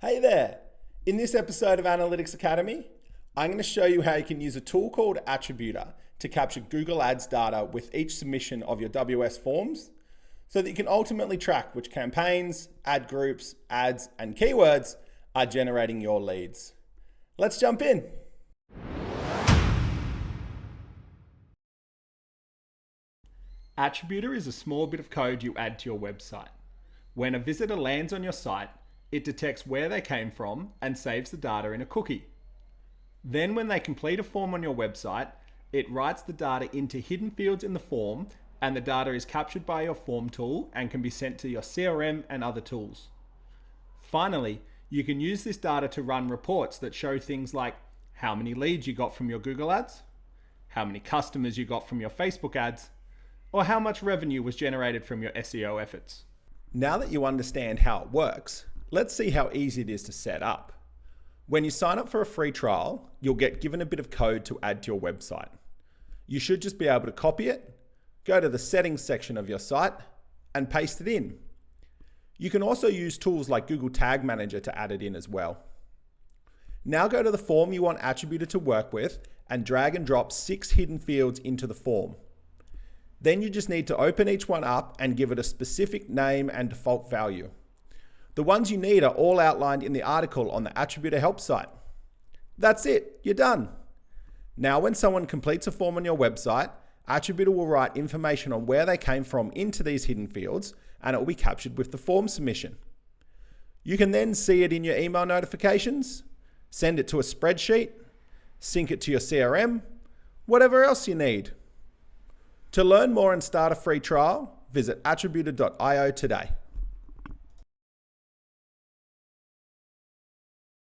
Hey there! In this episode of Analytics Academy, I'm going to show you how you can use a tool called Attributor to capture Google Ads data with each submission of your WS forms so that you can ultimately track which campaigns, ad groups, ads, and keywords are generating your leads. Let's jump in. Attributor is a small bit of code you add to your website. When a visitor lands on your site, it detects where they came from and saves the data in a cookie. Then when they complete a form on your website, it writes the data into hidden fields in the form, and the data is captured by your form tool and can be sent to your CRM and other tools. Finally, you can use this data to run reports that show things like how many leads you got from your Google ads, how many customers you got from your Facebook ads, or how much revenue was generated from your SEO efforts. Now that you understand how it works, let's see how easy it is to set up. When you sign up for a free trial, you'll get given a bit of code to add to your website. You should just be able to copy it, go to the settings section of your site, and paste it in. You can also use tools like Google Tag Manager to add it in as well. Now go to the form you want Attributor to work with and drag and drop 6 hidden fields into the form. Then you just need to open each one up and give it a specific name and default value. The ones you need are all outlined in the article on the Attributor help site. That's it, you're done. Now when someone completes a form on your website, Attributor will write information on where they came from into these hidden fields, and it will be captured with the form submission. You can then see it in your email notifications, send it to a spreadsheet, sync it to your CRM, whatever else you need. To learn more and start a free trial, visit attributor.io today.